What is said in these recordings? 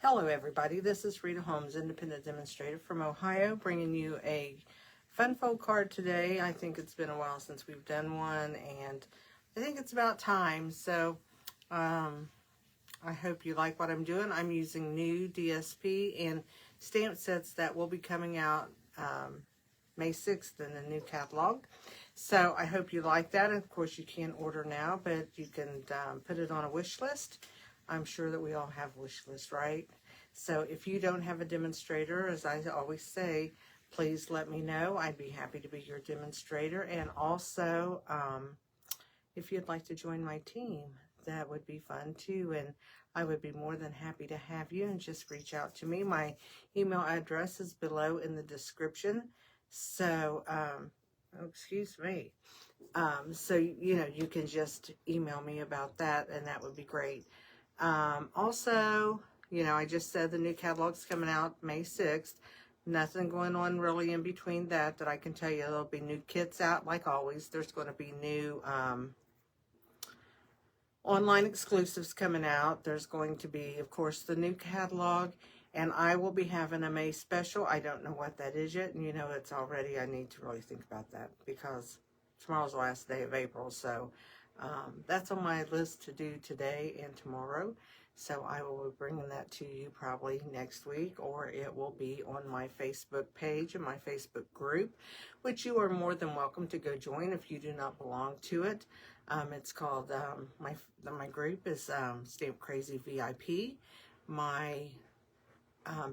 Hello everybody, this is Rita Holmes, independent demonstrator from Ohio, bringing you a fun fold card today. I think it's been a while since we've done one, and I think it's about time. So I hope you like what I'm doing. I'm using new DSP and stamp sets that will be coming out May 6th in the new catalog. So I hope you like that. Of course, you can't order now, but you can put it on a wish list. I'm sure that we all have wish lists, right? So if you don't have a demonstrator, as I always say, please let me know. I'd be happy to be your demonstrator. And also, if you'd like to join my team, that would be fun too. And I would be more than happy to have you, and just reach out to me. My email address is below in the description. So, oh, excuse me. So, you know, you can just email me about that, and that would be great. Also, you know, I just said the new catalog's coming out May 6th. Nothing going on really in between that I can tell you. There'll be new kits out, like always. There's going to be new online exclusives coming out. There's going to be, of course, the new catalog, and I will be having a May special. I don't know what that is yet, and you know it's already, I need to really think about that because tomorrow's the last day of April, so that's on my list to do today and tomorrow. So I will be bringing that to you probably next week, or it will be on my Facebook page and my Facebook group, which you are more than welcome to go join if you do not belong to it. It's called, my group is Stamp Crazy VIP. My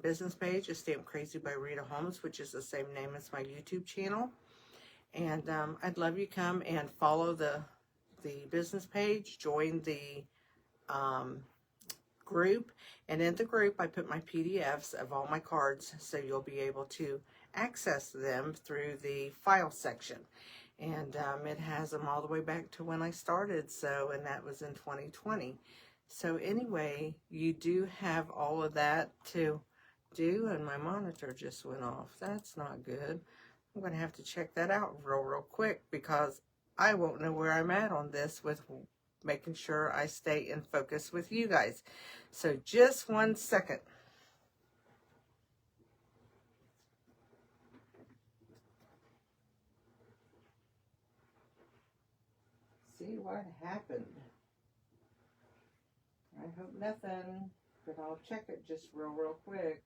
business page is Stamp Crazy by Rita Holmes, which is the same name as my YouTube channel. And I'd love you to come and follow the business page, join the group, and in the group I put my PDFs of all my cards, so you'll be able to access them through the file section. And it has them all the way back to when I started, so, and that was in 2020. So anyway, you do have all of that to do, and my monitor just went off. That's not good. I'm going to have to check that out real quick, because I won't know where I'm at on this with making sure I stay in focus with you guys. So just 1 second. See what happened. I hope nothing, but I'll check it just real quick.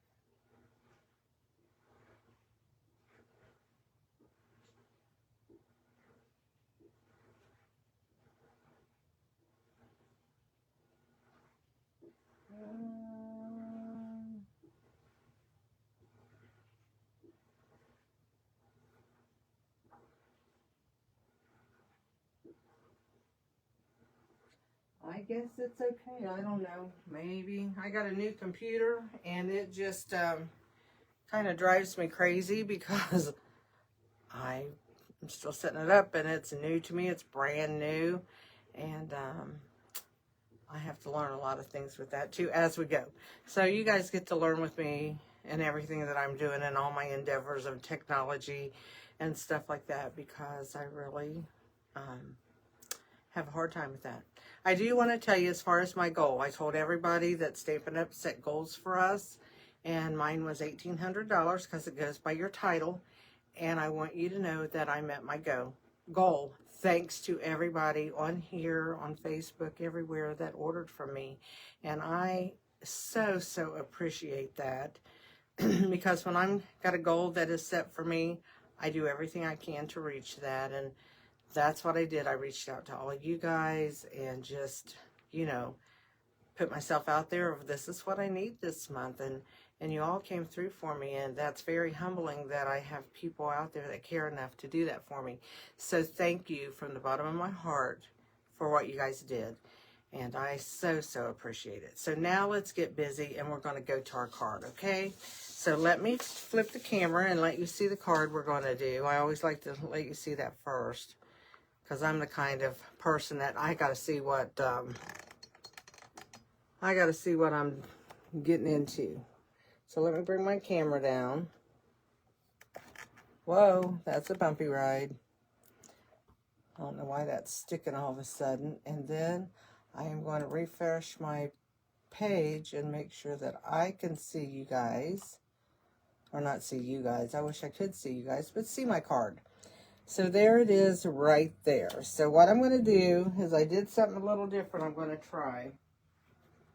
I guess it's okay. I don't know. Maybe. I got a new computer, and it just kind of drives me crazy because I'm still setting it up, and it's new to me. It's brand new, and I have to learn a lot of things with that too as we go. So you guys get to learn with me and everything that I'm doing and all my endeavors of technology and stuff like that, because I really have a hard time with that. I do want to tell you, as far as my goal, I told everybody that Stampin' Up! Set goals for us, and mine was $1,800 because it goes by your title, and I want you to know that I met my goal. Thanks to everybody on here, on Facebook, everywhere that ordered from me. And I so appreciate that because when I'm got a goal that is set for me, I do everything I can to reach that. And that's what I did. I reached out to all of you guys and just, you know, put myself out there of this is what I need this month. And you all came through for me, and that's very humbling that I have people out there that care enough to do that for me. So thank you from the bottom of my heart for what you guys did. And I so appreciate it. So now let's get busy, and we're going to go to our card, okay? So let me flip the camera and let you see the card we're going to do. I always like to let you see that first, because I'm the kind of person that I got to see what I'm getting into. So let me bring my camera down. Whoa, that's a bumpy ride. I don't know why that's sticking all of a sudden. And then I am going to refresh my page and make sure that I can see you guys. Or not see you guys. I wish I could see you guys, but see my card. So there it is right there. So what I'm going to do is I did something a little different I'm going to try.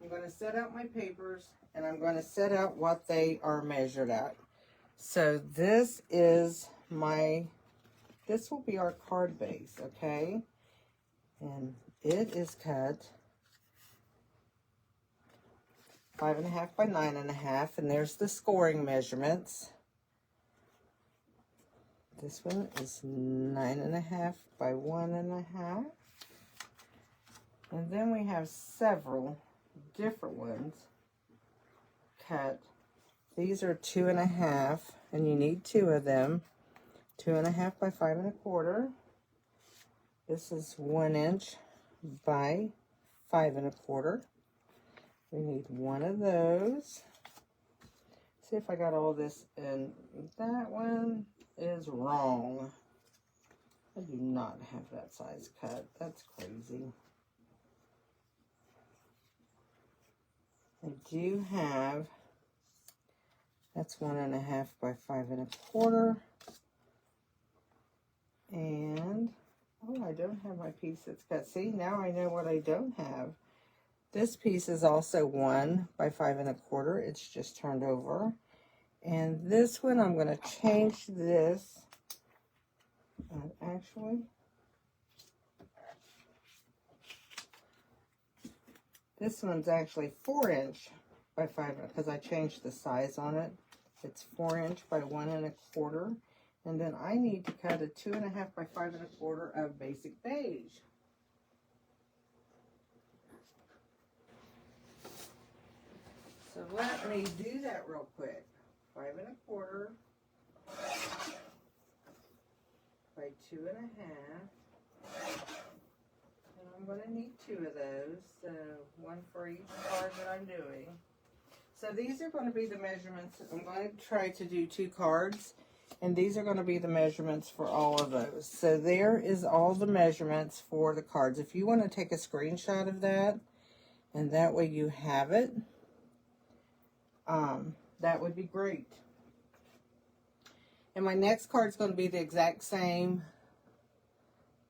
I'm going to set out my papers and I'm going to set out what they are measured at. So this is this will be our card base, okay? And it is cut 5.5 by 9.5, and there's the scoring measurements. This one is 9.5 by 1.5. And then we have several different ones cut. These are 2.5, and you need 2 of them. 2.5 by 5.25. This is 1 inch by 5.25. We need 1 of those. See if I got all this in. That one is wrong. I do not have that size cut. That's crazy. I do have, that's 1.5 by 5.25. And, oh, I don't have my piece that's cut. See, now I know what I don't have. This piece is also 1 by 5.25. It's just turned over. And this one, I'm going to change this. Actually, this one's actually 4 inch by 5, because I changed the size on it. It's 4 inch by 1.25. And then I need to cut a 2.5 by 5.25 of basic beige. So let me do that real quick. 5.25 by 2.5. And I'm going to need 2 of those, so 1 for each card that I'm doing. So these are going to be the measurements. I'm going to try to do 2 cards, and these are going to be the measurements for all of those. So there is all the measurements for the cards. If you want to take a screenshot of that, and that way you have it, that would be great. And my next card is going to be the exact same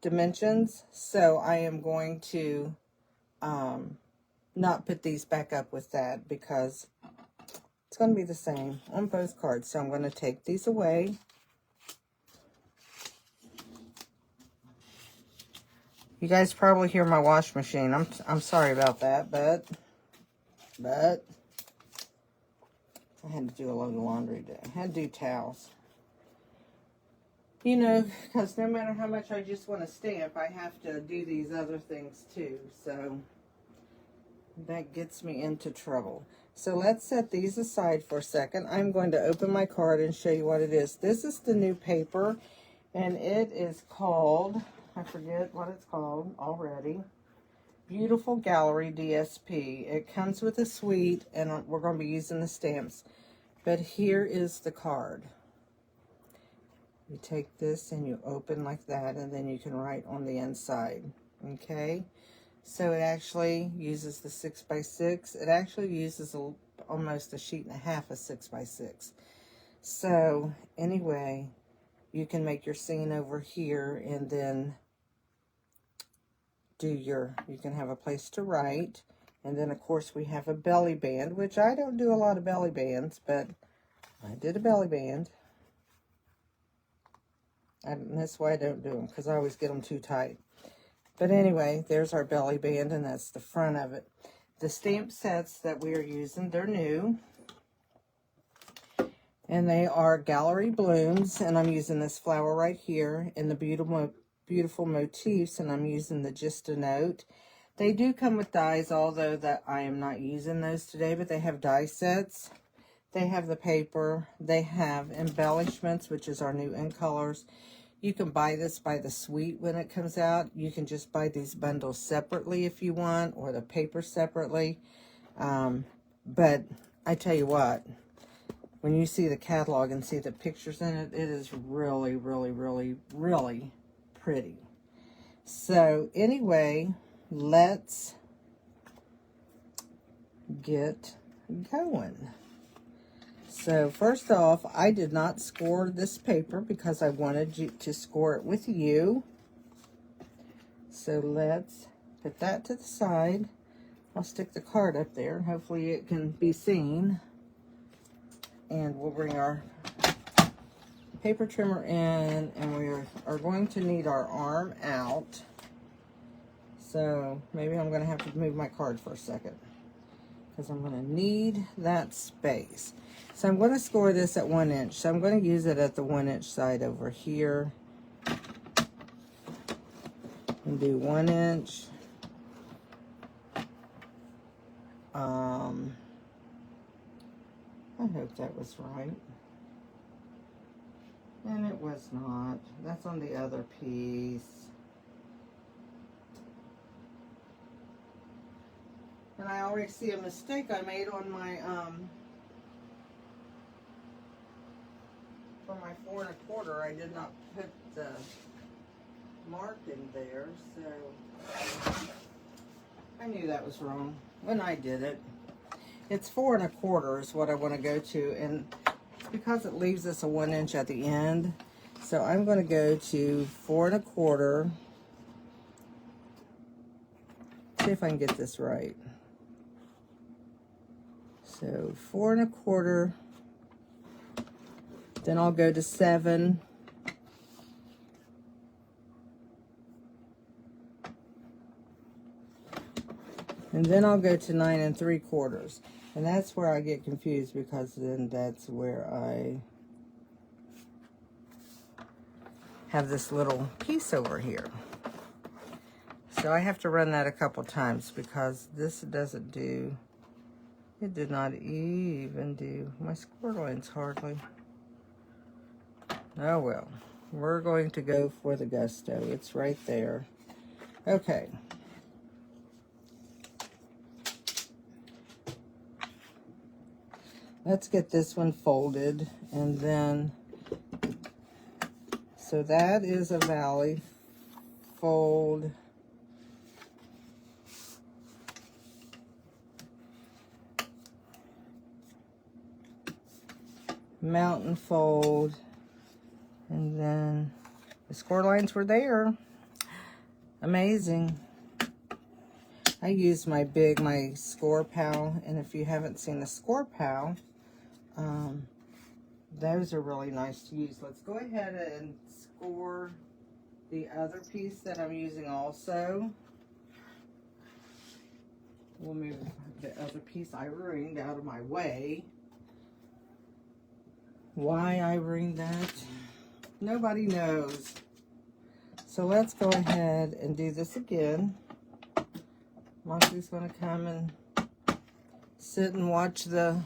dimensions, so I am going to not put these back up with that because it's going to be the same on both cards. So I'm going to take these away. You guys probably hear my wash machine. I'm sorry about that, but I had to do a load of laundry today. I had to do towels. You know, because no matter how much I just want to stamp, I have to do these other things too. So that gets me into trouble. So let's set these aside for a second. I'm going to open my card and show you what it is. This is the new paper, and it is called, I forget what it's called already, Beautiful Gallery DSP. It comes with a suite, and we're going to be using the stamps. But here is the card. You take this and you open like that, and then you can write on the inside. Okay? So it actually uses the 6x6. It actually uses almost a sheet and a half of 6x6. So anyway, you can make your scene over here, and then you can have a place to write. And then of course we have a belly band, which I don't do a lot of belly bands, but I did a belly band. And that's why I don't do them, because I always get them too tight. But anyway, there's our belly band, and that's the front of it. The stamp sets that we are using, they're new. And they are Gallery Blooms, and I'm using this flower right here in the beautiful motifs, and I'm using the Just a Note. They do come with dies, although that I am not using those today, but they have die sets. They have the paper. They have embellishments, which is our new in colors. You can buy this by the suite when it comes out. You can just buy these bundles separately if you want, or the paper separately. But I tell you what, when you see the catalog and see the pictures in it, it is really, really, really, really pretty. So anyway, let's get going. So first off, I did not score this paper because I wanted you to score it with you. So let's put that to the side. I'll stick the card up there. Hopefully it can be seen. And we'll bring our paper trimmer in, and we are going to need our arm out. So maybe I'm going to have to move my card for a second because I'm going to need that space. So I'm going to score this at 1 inch. So I'm going to use it at the 1 inch side over here. And do 1 inch. I hope that was right. And it was not. That's on the other piece. And I already see a mistake I made on my for my 4 1/4. I did not put the mark in there, so I knew that was wrong when I did it. It's 4 1/4 is what I want to go to, and it's because it leaves us a 1 inch at the end. So I'm going to go to 4 1/4. See if I can get this right. So 4 1/4. Then I'll go to 7. And then I'll go to 9 3/4. And that's where I get confused because then that's where I have this little piece over here. So I have to run that a couple times because this doesn't do, it did not even do my score lines hardly. Oh well, we're going to go for the gusto. It's right there. Okay. Let's get this one folded, and then, so that is a valley, fold, mountain fold, and then the score lines were there. Amazing. I use my score pal, and if you haven't seen the score pal, those are really nice to use. Let's go ahead and score the other piece that I'm using also. We'll move the other piece I ringed out of my way. Why I ringed that, nobody knows. So let's go ahead and do this again. Monkey's going to come and sit and watch the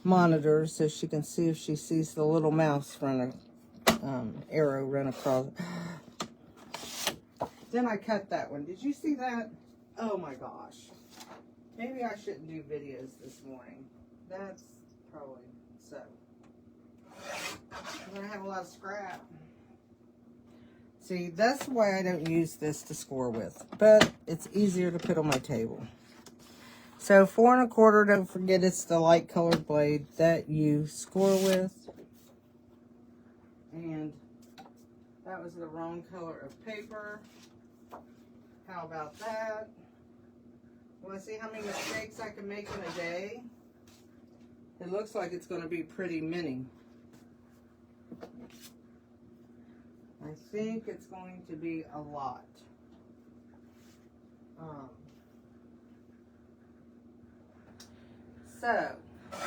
monitor so she can see if she sees the little mouse arrow run across. Then I cut that one. Did you see that? Oh my gosh. Maybe I shouldn't do videos this morning. That's probably so. I'm going to have a lot of scrap. See, that's why I don't use this to score with, but it's easier to put on my table. So 4 1/4, don't forget it's the light colored blade that you score with. And that was the wrong color of paper. How about that? Want to see how many mistakes I can make in a day? It looks like it's going to be pretty many. I think it's going to be a lot. So, I'm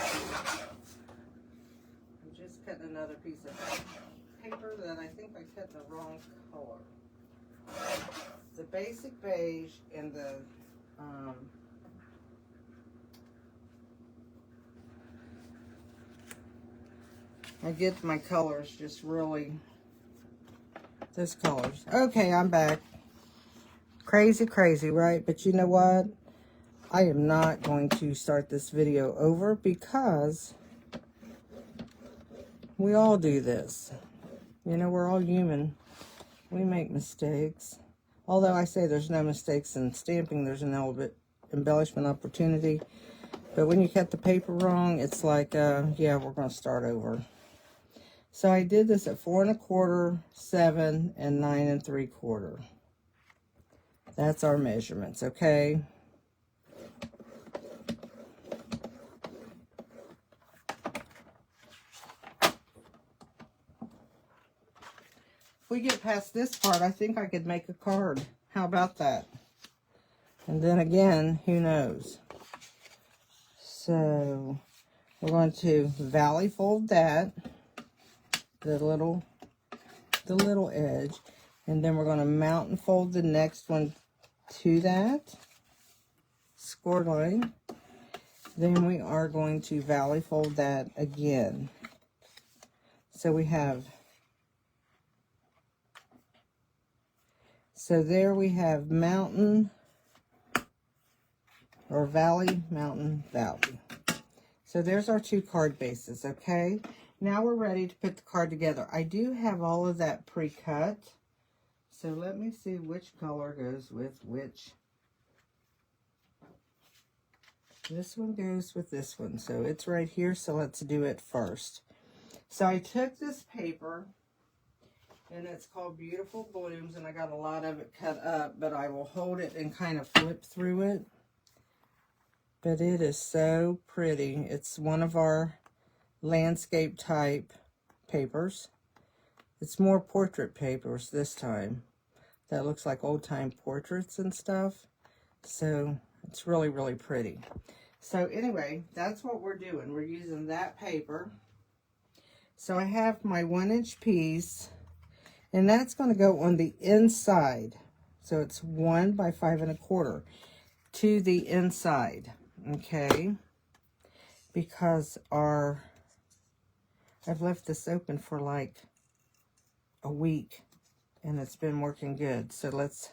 just cutting another piece of paper that I think I cut the wrong color. The basic beige and the I get my colors just really, those colors. Okay, I'm back. Crazy, crazy, right? But you know what? I am not going to start this video over because we all do this. You know, we're all human. We make mistakes. Although I say there's no mistakes in stamping, there's an embellishment opportunity. But when you cut the paper wrong, it's like, yeah, we're going to start over. So I did this at 4 1/4, 7, and 9 3/4. That's our measurements, okay? If we get past this part, I think I could make a card. How about that? And then again, who knows? So we're going to valley fold that, the little edge, and then we're going to mountain fold the next one to that score line. Then we are going to valley fold that again. So we have, so there we have mountain, or valley, mountain, valley. So there's our 2 card bases, okay? Now we're ready to put the card together. I do have all of that pre-cut. So let me see which color goes with which. This one goes with this one. So it's right here, so let's do it first. So I took this paper, and it's called Beautiful Blooms, and I got a lot of it cut up, but I will hold it and kind of flip through it. But it is so pretty. It's one of our landscape type papers. It's more portrait papers this time. That looks like old time portraits and stuff. So it's really, really pretty. So anyway, that's what we're doing. We're using that paper. So I have my 1-inch piece, and that's going to go on the inside. So it's 1 by 5 1/4 to the inside. Okay, because I've left this open for like a week and it's been working good. So let's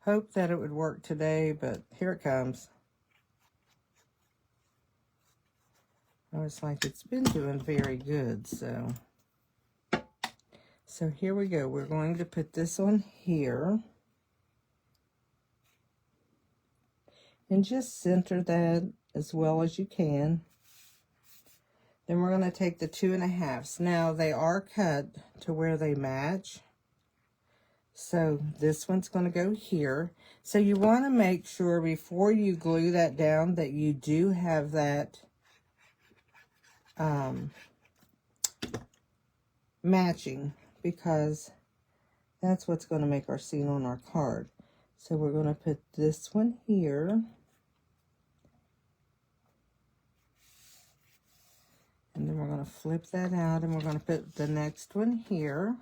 hope that it would work today, but here it comes. I was like, it's been doing very good. So here we go. We're going to put this on here. And just center that as well as you can. Then we're going to take the 2 1/2. Now they are cut to where they match. So this one's going to go here. So you want to make sure before you glue that down that you do have that matching, because that's what's going to make our scene on our card. So we're going to put this one here. And then we're going to flip that out, and we're going to put the next one here.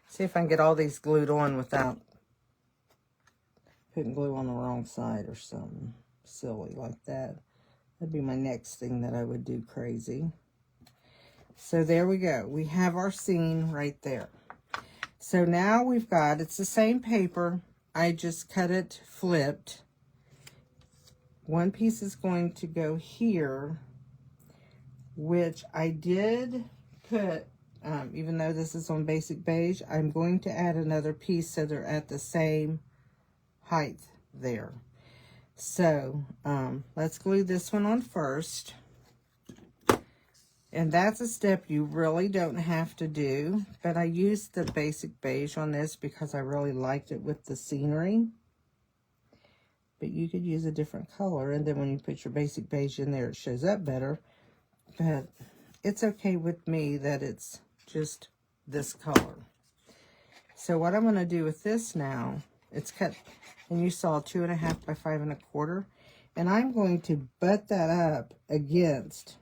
See if I can get all these glued on without putting glue on the wrong side or something silly like that. That'd be my next thing that I would do crazy. So there we go. We have our scene right there. So now we've got, it's the same paper. I just cut it flipped. One piece is going to go here, which I did put, even though this is on basic beige, I'm going to add another piece so they're at the same height there. So let's glue this one on first. And that's a step you really don't have to do, but I used the basic beige on this because I really liked it with the scenery. But you could use a different color, and then when you put your basic beige in there, it shows up better. But it's okay with me that it's just this color. So what I'm going to do with this now, it's cut, and you saw 2 1/2 by 5 1/4, and I'm going to butt that up against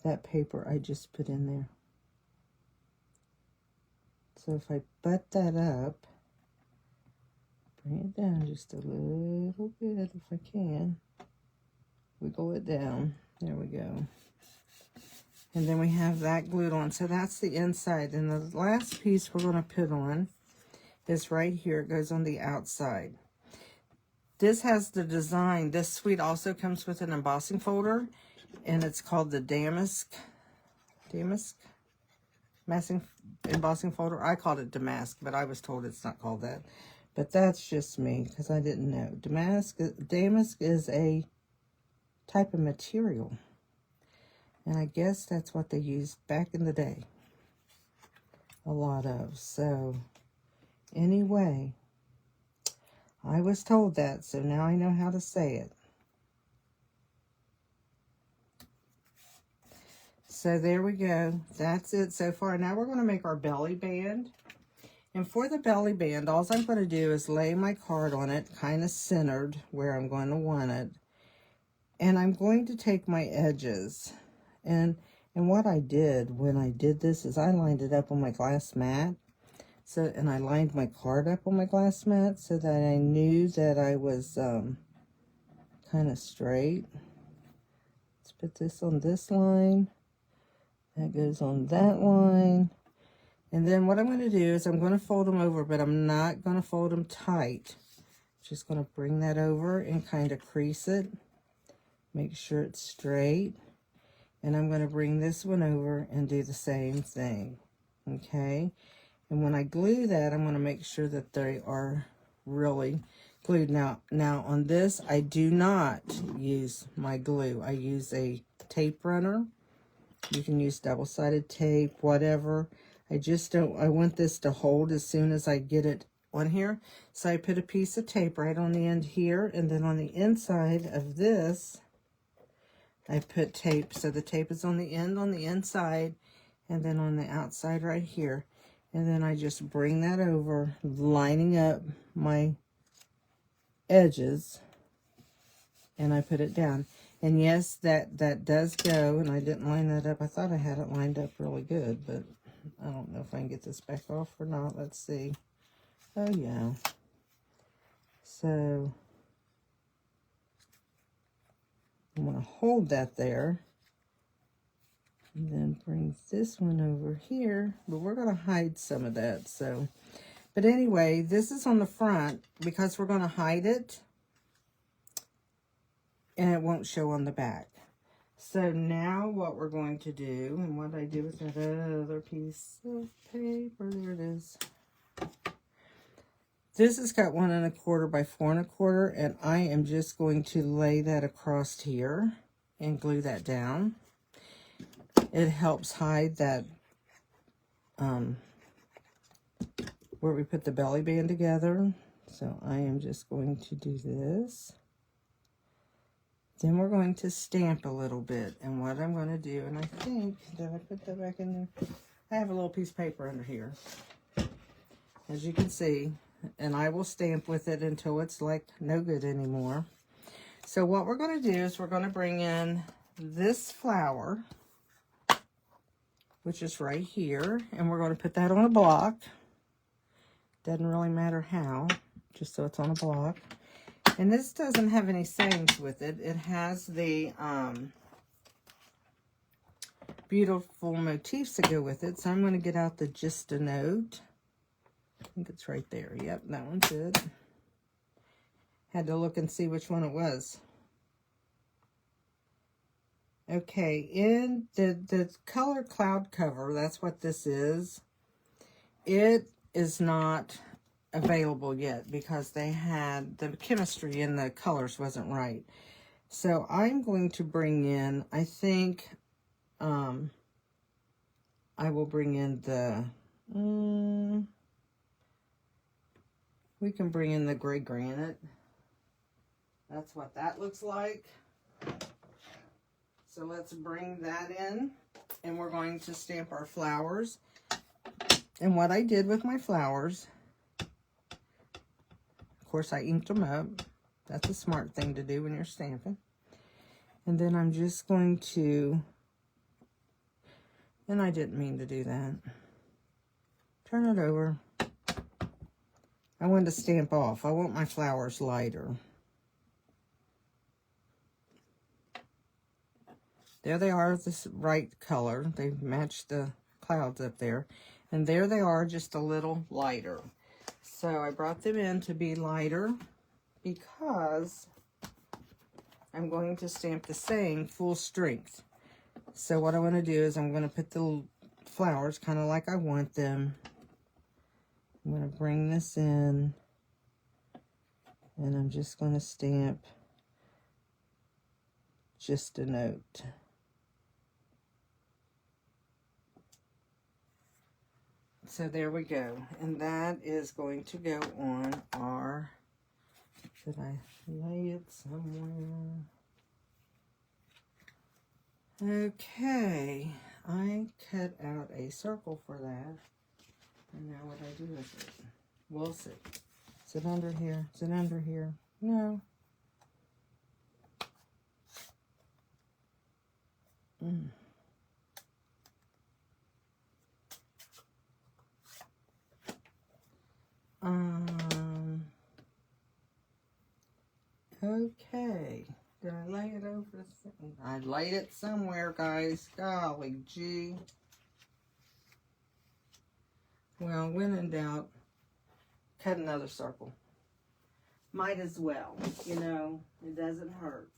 that paper I just put in there. So if I butt that up, bring it down just a little bit if I can. Wiggle it down. There we go. And then we have that glued on. So that's the inside. And the last piece we're going to put on is right here. It goes on the outside. This has the design. This suite also comes with an embossing folder. And it's called the Damask. embossing folder. I called it damask, but I was told it's not called that. But that's just me, because I didn't know. Damask is a type of material. And I guess that's what they used back in the day. A lot of. So, anyway, I was told that, so now I know how to say it. So there we go. That's it so far. Now we're going to make our belly band. And for the belly band, all I'm going to do is lay my card on it, kind of centered where I'm going to want it. And I'm going to take my edges. And what I did when I did this is I lined it up on my glass mat. And I lined my card up on my glass mat so that I knew that I was kind of straight. Let's put this on this line. That goes on that line. And then what I'm going to do is I'm going to fold them over, but I'm not going to fold them tight. Just going to bring that over and kind of crease it. Make sure it's straight. And I'm going to bring this one over and do the same thing. Okay? And when I glue that, I'm going to make sure that they are really glued. Now on this, I do not use my glue. I use a tape runner. You can use double-sided tape, whatever. I want this to hold as soon as I get it on here. So I put a piece of tape right on the end here, and then on the inside of this, I put tape. So the tape is on the end, on the inside, and then on the outside right here. And then I just bring that over, lining up my edges, and I put it down. And yes, that does go, and I didn't line that up. I thought I had it lined up really good, but I don't know if I can get this back off or not. Let's see. Oh, yeah. So I'm going to hold that there. And then bring this one over here. But we're going to hide some of that. So, but anyway, this is on the front because we're going to hide it. And it won't show on the back. So now what we're going to do, and what I do with that other piece of paper, there it is. This is cut 1 1/4 by 4 1/4, and I am just going to lay that across here and glue that down. It helps hide that, where we put the belly band together. So I am just going to do this. Then we're going to stamp a little bit. And what I'm going to do, and I think, did I put that back in there? I have a little piece of paper under here, as you can see. And I will stamp with it until it's like no good anymore. So what we're going to do is we're going to bring in this flower, which is right here. And we're going to put that on a block. Doesn't really matter how, just so it's on a block. And this doesn't have any sayings with it. It has the beautiful motifs to go with it. So I'm going to get out the Just a Note. I think it's right there. Yep, that one's it. Had to look and see which one it was. Okay, in the color cloud cover, that's what this is. It is not available yet because they had the chemistry in the colors wasn't right. So I'm going to bring in, I think I will bring in the we can bring in the gray granite. That's what that looks like. So let's bring that in, and we're going to stamp our flowers. And what I did with my flowers, of course, I inked them up. That's a smart thing to do when you're stamping. And then I'm just going to, and I didn't mean to do that. Turn it over. I wanted to stamp off. I want my flowers lighter. There they are, this right color. They match the clouds up there. And there they are, just a little lighter. So I brought them in to be lighter because I'm going to stamp the same full strength. So what I want to do is I'm going to put the flowers kind of like I want them. I'm going to bring this in, and I'm just going to stamp just a note. So there we go, and that is going to go on our, did I lay it somewhere? Okay, I cut out a circle for that, and now what do I do with it? We'll see. Is it under here? Is it under here? No. Okay. Did I lay it over the thing? I laid it somewhere, guys. Golly gee. Well, when in doubt, cut another circle. Might as well, you know, it doesn't hurt.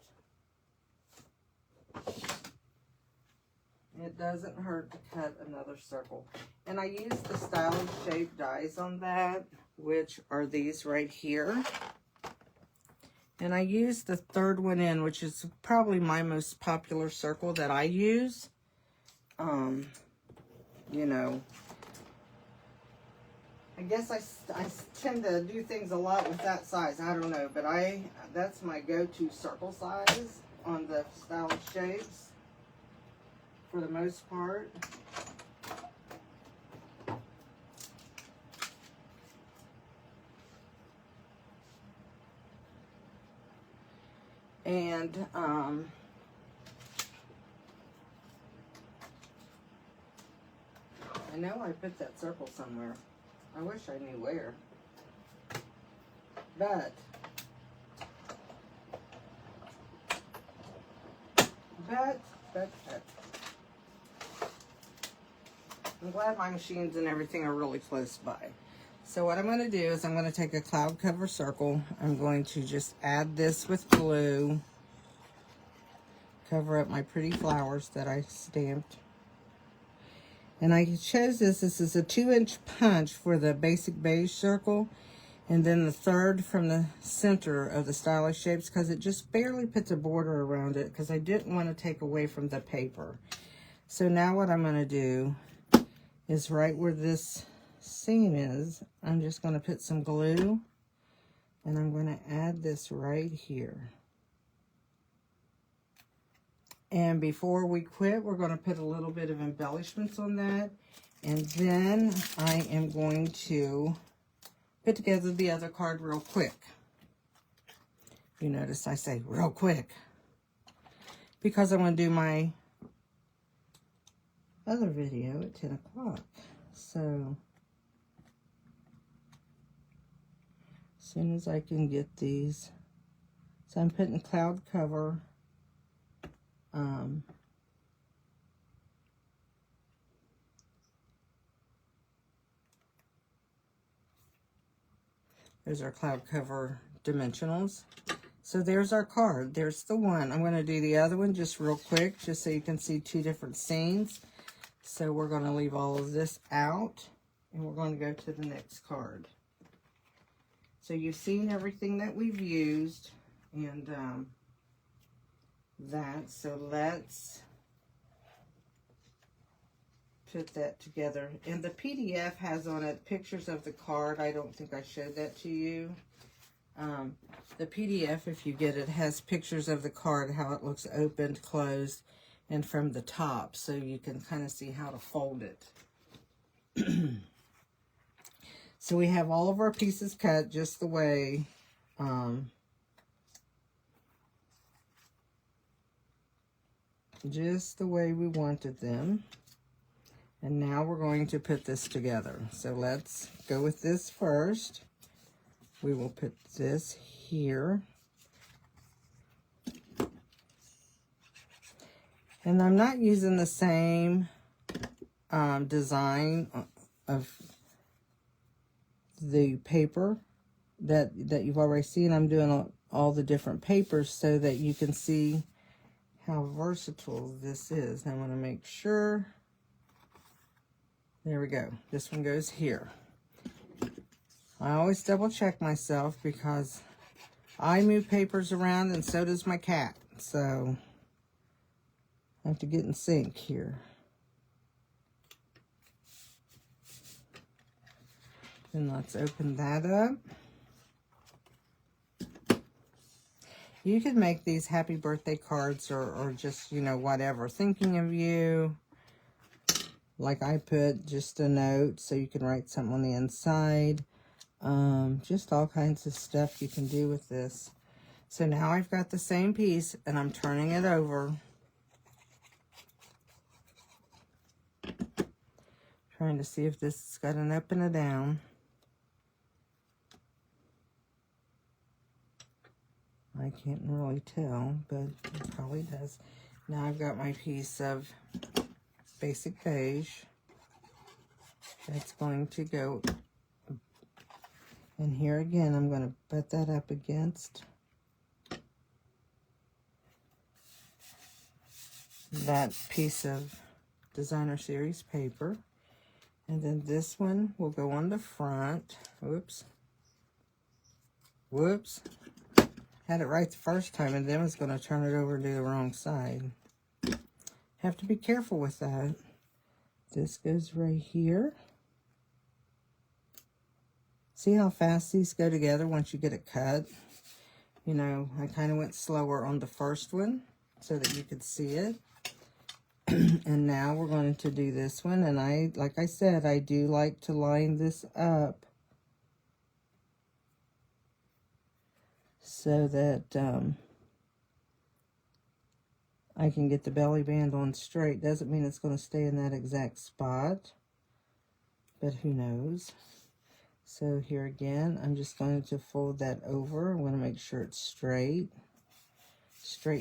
It doesn't hurt to cut another circle. And I use the stylish shape dies on that, which are these right here. And I use the third one in, which is probably my most popular circle that I use. You know, I guess I tend to do things a lot with that size. I don't know, but that's my go-to circle size on the stylish shapes for the most part. And I know I put that circle somewhere. I wish I knew where. But I'm glad my machines and everything are really close by. So what I'm going to do is I'm going to take a cloud cover circle. I'm going to just add this with glue. Cover up my pretty flowers that I stamped. And I chose this. This is a 2-inch punch for the basic beige circle. And then the third from the center of the stylish shapes, because it just barely puts a border around it, because I didn't want to take away from the paper. So now what I'm going to do is right where this seam is, I'm just going to put some glue, and I'm going to add this right here. And before we quit, we're going to put a little bit of embellishments on that, and then I am going to put together the other card real quick. You notice I say real quick, because I'm going to do my other video at 10 o'clock. So as soon as I can get these, so I'm putting cloud cover there's our cloud cover dimensionals. So there's our card. There's the one. I'm going to do the other one just real quick, just so you can see two different scenes. So we're going to leave all of this out, and we're going to go to the next card. So you've seen everything that we've used, and that. So let's put that together. And the PDF has on it pictures of the card. I don't think I showed that to you. The PDF, if you get it, has pictures of the card, how it looks opened, closed, and from the top, so you can kind of see how to fold it. So we have all of our pieces cut just the way we wanted them. And now we're going to put this together. So let's go with this first. We will put this here. And I'm not using the same design of the paper that you've already seen. I'm doing all the different papers so that you can see how versatile this is. I want to make sure There we go. This one goes here. I always double check myself because I move papers around and so does my cat. So I have to get in sync here. And let's open that up. You could make these happy birthday cards or just, you know, whatever. Thinking of you. Like I put just a note so you can write something on the inside. Just all kinds of stuff you can do with this. So now I've got the same piece and I'm turning it over. Trying to see if this has got an up and a down. I can't really tell, but it probably does. Now I've got my piece of basic beige. That's going to go, and here again, I'm going to butt that up against that piece of Designer Series paper. And then this one will go on the front. Whoops. Whoops. Had it right the first time, and then was going to turn it over to the wrong side. Have to be careful with that. This goes right here. See how fast these go together once you get it cut? You know, I kind of went slower on the first one so that you could see it. And now we're going to do this one. And like I said, I do like to line this up so that I can get the belly band on straight. Doesn't mean it's going to stay in that exact spot, but who knows. So here again, I'm just going to fold that over. I want to make sure it's straight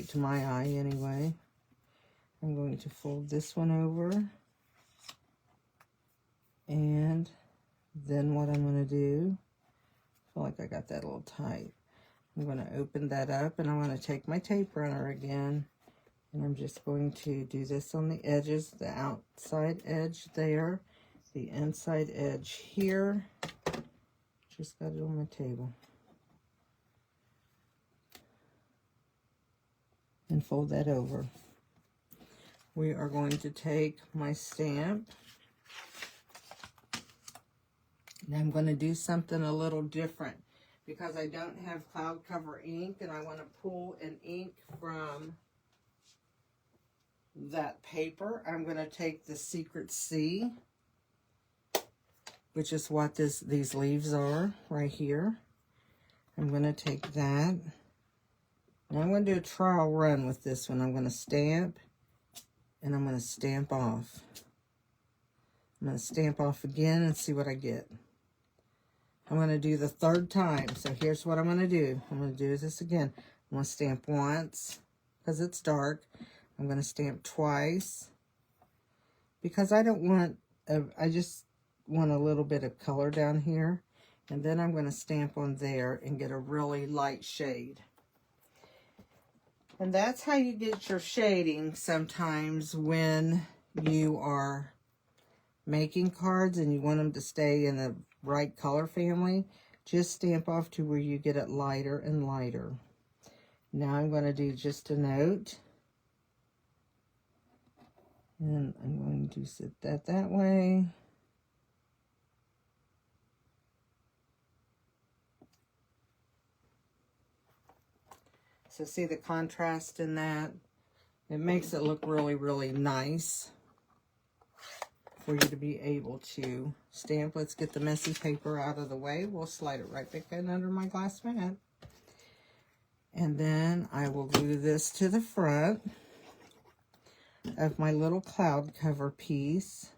to my eye anyway. I'm going to fold this one over, and then what I'm going to do, I feel like I got that a little tight. I'm going to open that up, and I'm going to take my tape runner again, and I'm just going to do this on the edges, the outside edge there, the inside edge here. Just got it on my table. And fold that over. We are going to take my stamp, and I'm going to do something a little different because I don't have cloud cover ink, and I want to pull an ink from that paper. I'm going to take the Secret C, which is what these leaves are right here. I'm going to take that, and I'm going to do a trial run with this one. I'm going to stamp, and I'm going to stamp off. I'm going to stamp off again and see what I get. I'm going to do the third time. So here's what I'm going to do. I'm going to do this again. I'm going to stamp once because it's dark. I'm going to stamp twice because I don't want, I just want a little bit of color down here. And then I'm going to stamp on there and get a really light shade. And that's how you get your shading sometimes when you are making cards and you want them to stay in the right color family. Just stamp off to where you get it lighter and lighter. Now I'm going to do just a note. And I'm going to set that way. So see the contrast in that? It makes it look really, really nice for you to be able to stamp. Let's get the messy paper out of the way. We'll slide it right back in under my glass mat. And then I will glue this to the front of my little cloud cover piece.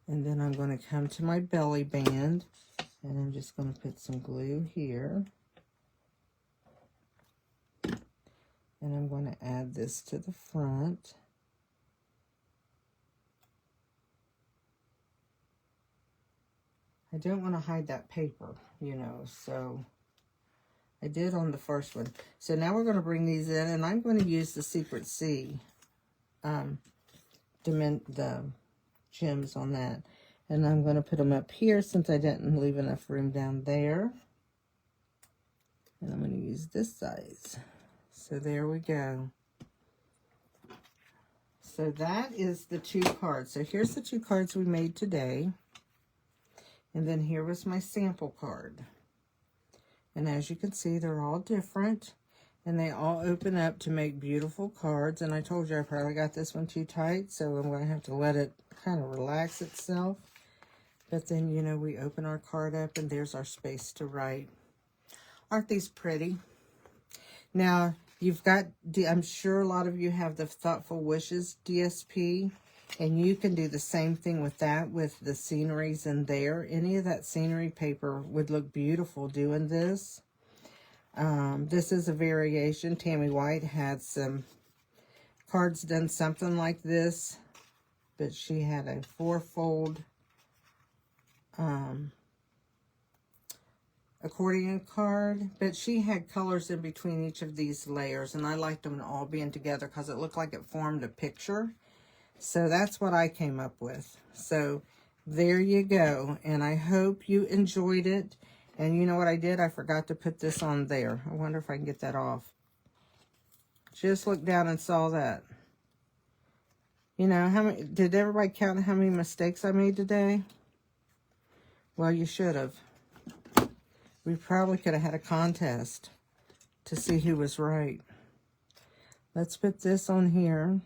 And then I'm going to come to my belly band, and I'm just going to put some glue here. And I'm going to add this to the front. I don't want to hide that paper, you know, so I did on the first one. So now we're going to bring these in, and I'm going to use the Secret C the gems on that. And I'm going to put them up here since I didn't leave enough room down there. And I'm going to use this size. So there we go. So that is the 2 cards. So here's the 2 cards we made today. And then here was my sample card. And as you can see, they're all different. And they all open up to make beautiful cards. And I told you I probably got this one too tight, so I'm going to have to let it kind of relax itself. But then, you know, we open our card up and there's our space to write. Aren't these pretty? Now, you've got, I'm sure a lot of you have the Thoughtful Wishes DSP. And you can do the same thing with that, with the sceneries in there. Any of that scenery paper would look beautiful doing this. This is a variation. Tammy White had some cards done something like this, but she had a 4-fold accordion card, but she had colors in between each of these layers, and I liked them all being together because it looked like it formed a picture. So that's what I came up with. So there you go. And I hope you enjoyed it. And you know what I did? I forgot to put this on there. I wonder if I can get that off. Just looked down and saw that. You know, how many, did everybody count how many mistakes I made today? Well, you should have. We probably could have had a contest to see who was right. Let's put this on here.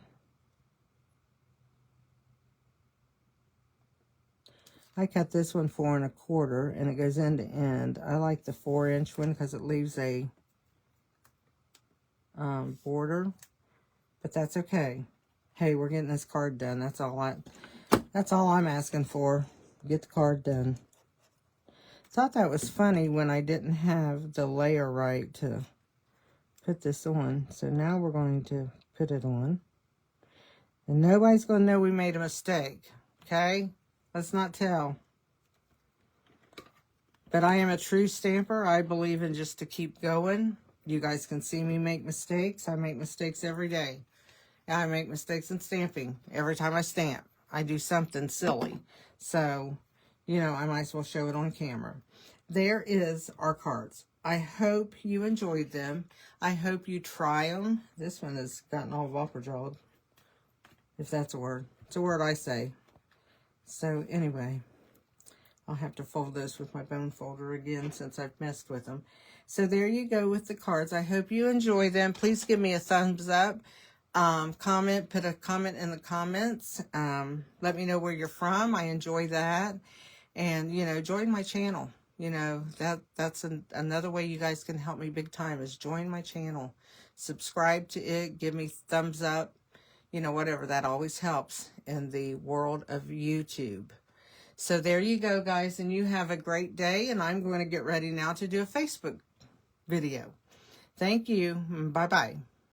I cut this one 4 1/4, and it goes end to end. I like the 4-inch one because it leaves a border, but that's okay. Hey, we're getting this card done. That's all I'm asking for. Get the card done. Thought that was funny when I didn't have the layer right to put this on. So now we're going to put it on, and nobody's going to know we made a mistake. Okay. Let's not tell. But I am a true stamper. I believe in just to keep going. You guys can see me make mistakes. I make mistakes every day. I make mistakes in stamping. Every time I stamp, I do something silly. So, you know, I might as well show it on camera. There is our cards. I hope you enjoyed them. I hope you try them. This one has gotten all vapor-jawed, if that's a word. It's a word I say. So anyway, I'll have to fold those with my bone folder again since I've messed with them. So there you go with the cards. I hope you enjoy them. Please give me a thumbs up. Put a comment in the comments. Let me know where you're from. I enjoy that. And, you know, join my channel. You know, that's another way you guys can help me big time is join my channel. Subscribe to it. Give me thumbs up. You know, whatever, that always helps in the world of YouTube. So there you go, guys, and you have a great day, and I'm going to get ready now to do a Facebook video. Thank you. Bye-bye.